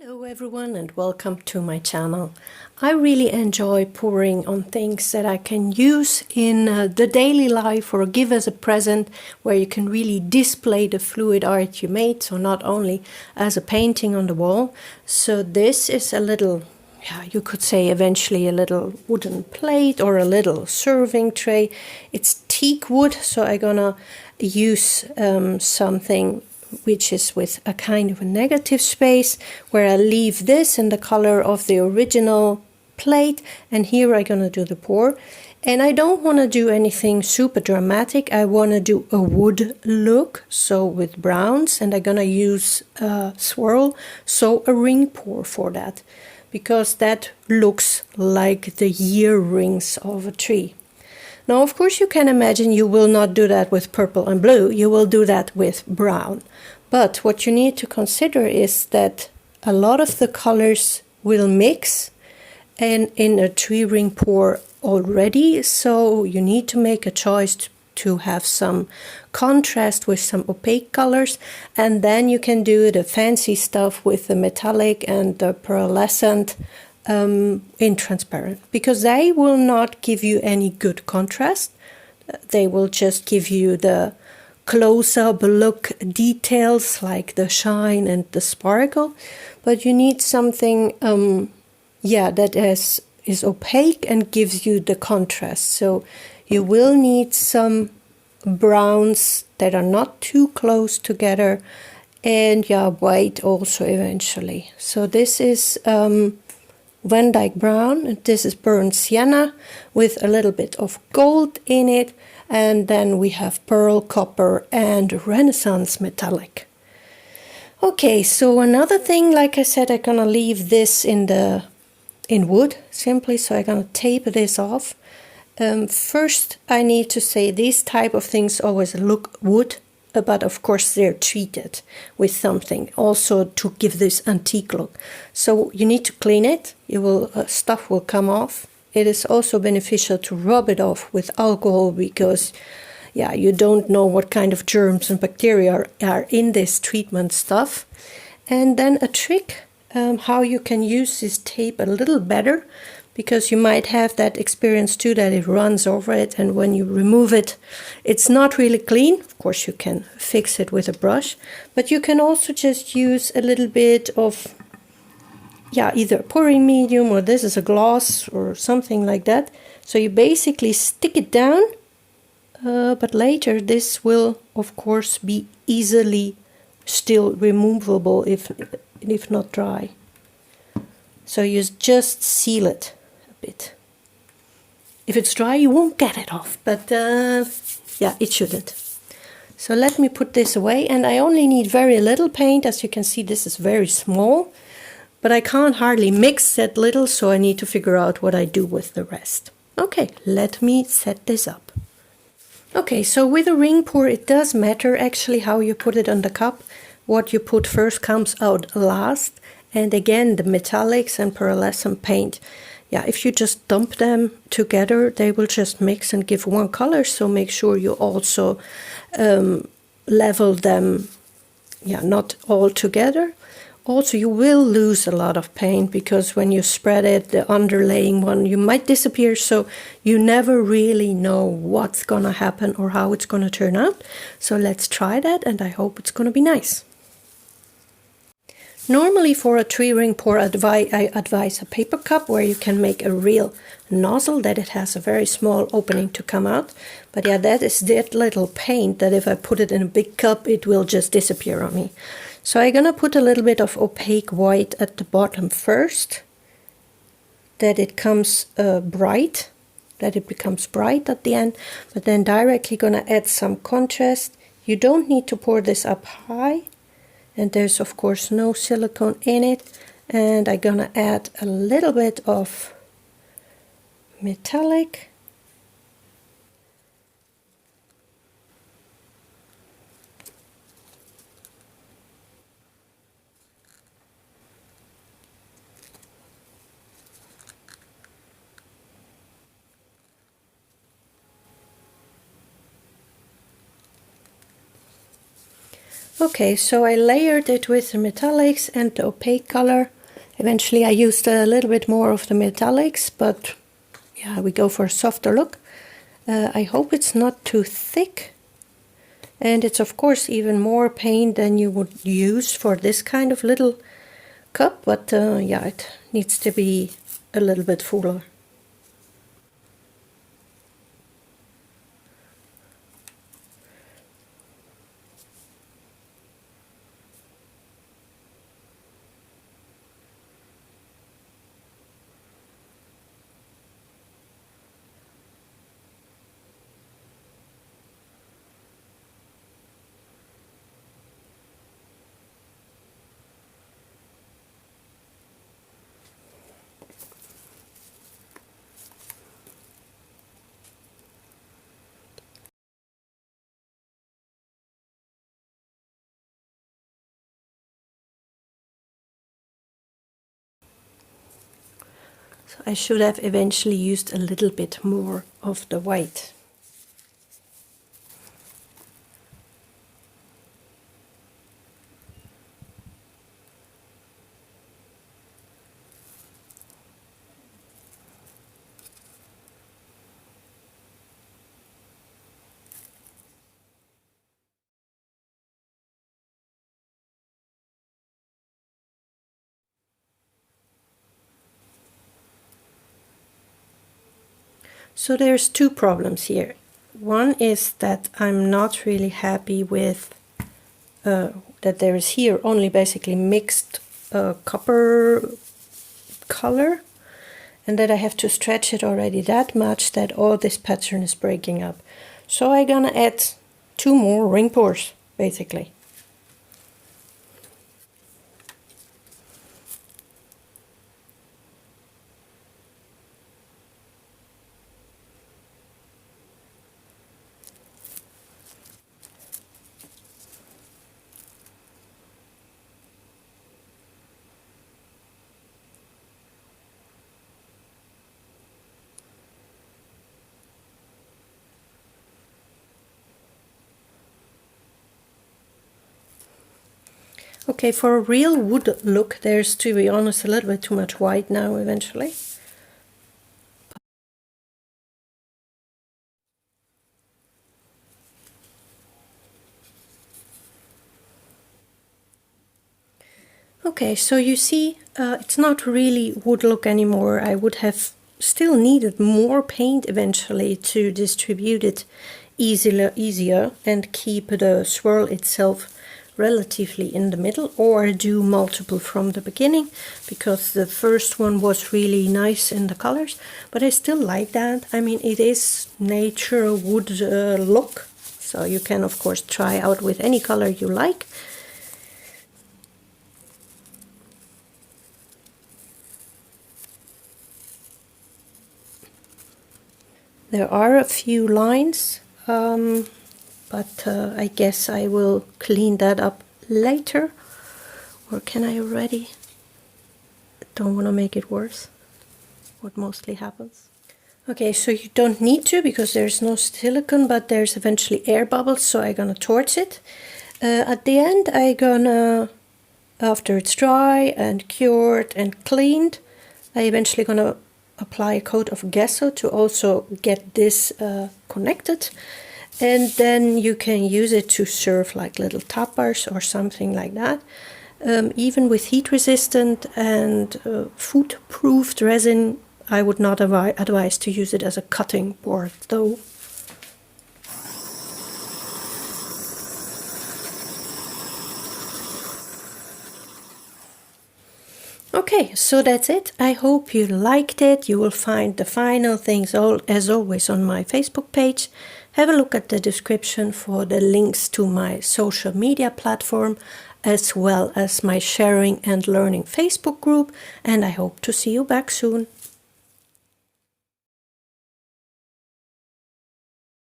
Hello everyone and welcome to my channel. I really enjoy pouring on things that I can use in the daily life or give as a present, where you can really display the fluid art you made, so not only as a painting on the wall. So this is a little, you could say eventually a little wooden plate or a little serving tray. It's teak wood, so I'm gonna use something which is with a kind of a negative space, where I leave this in the color of the original plate, and here I'm gonna do the pour. And I don't want to do anything super dramatic. I want to do a wood look, so with browns, and I'm gonna use a swirl, so a ring pour for that, because that looks like the ear rings of a tree. Now, of course, you can imagine you will not do that with purple and blue. You will do that with brown. But what you need to consider is that a lot of the colors will mix and in a tree ring pour already. So you need to make a choice to have some contrast with some opaque colors. And then you can do the fancy stuff with the metallic and the pearlescent in transparent, because they will not give you any good contrast. They will just give you the close-up look details like the shine and the sparkle, but you need something that is opaque and gives you the contrast. So you will need some browns that are not too close together, and white also eventually. So this is Van Dyke brown, and this is burnt sienna with a little bit of gold in it, and then we have pearl, copper, and Renaissance metallic. Okay, so another thing, like I said, I'm gonna leave this in wood simply, so I'm gonna tape this off. First, I need to say these type of things always look wood, but of course they're treated with something also to give this antique look. So you need to clean it. Stuff will come off. It is also beneficial to rub it off with alcohol, because you don't know what kind of germs and bacteria are in this treatment stuff. And then a trick how you can use this tape a little better, because you might have that experience too, that it runs over it, and when you remove it, it's not really clean. Of course, you can fix it with a brush, but you can also just use a little bit of either a pouring medium, or this is a gloss or something like that. So you basically stick it down, but later this will of course be easily still removable if not dry. So you just seal it a bit. If it's dry, you won't get it off, but it shouldn't. So let me put this away, and I only need very little paint. As you can see, this is very small, but I can't hardly mix that little, so I need to figure out what I do with the rest. Okay, let me set this up. Okay, so with a ring pour, it does matter actually how you put it on the cup. What you put first comes out last. And again, the metallics and pearlescent paint, if you just dump them together, they will just mix and give one color. So make sure you also level them, not all together. Also, you will lose a lot of paint, because when you spread it, the underlaying one, you might disappear. So you never really know what's gonna happen or how it's gonna turn out. So let's try that, and I hope it's gonna be nice. Normally for a tree ring pour, I advise a paper cup, where you can make a real nozzle, that it has a very small opening to come out. But that is that little paint that if I put it in a big cup, it will just disappear on me. So I'm gonna put a little bit of opaque white at the bottom first, that it comes bright, that it becomes bright at the end, but then directly gonna add some contrast. You don't need to pour this up high, and there's of course no silicone in it. And I'm gonna add a little bit of metallic. Okay, so I layered it with the metallics and the opaque color. Eventually I used a little bit more of the metallics, but yeah, we go for a softer look. I hope it's not too thick. And it's of course even more paint than you would use for this kind of little cup, but yeah, it needs to be a little bit fuller. So I should have eventually used a little bit more of the white. So there's two problems here. One is that I'm not really happy with that there is here only basically mixed copper color, and that I have to stretch it already that much that all this pattern is breaking up. So I'm gonna add 2 more ring pours basically. Okay, for a real wood look, there's, to be honest, a little bit too much white now eventually. Okay, so you see, it's not really wood look anymore. I would have still needed more paint eventually to distribute it easier and keep the swirl itself relatively in the middle, or do multiple from the beginning, because the first one was really nice in the colors, but I still like that. I mean, it is nature wood look, so you can of course try out with any color you like. There are a few lines, but I guess I will clean that up later. Or can I already? Don't want to make it worse. What mostly happens. Okay, so you don't need to because there's no silicone, but there's eventually air bubbles, so I'm gonna torch it. At the end, I'm gonna, after it's dry and cured and cleaned, I eventually gonna apply a coat of gesso to also get this connected, and then you can use it to serve like little tapas or something like that. Even with heat resistant and food proofed resin, I would not advise to use it as a cutting board though. Okay, so that's it. I hope you liked it. You will find the final things as always on my Facebook page. Have a look at the description for the links to my social media platform, as well as my sharing and learning Facebook group, and I hope to see you back soon.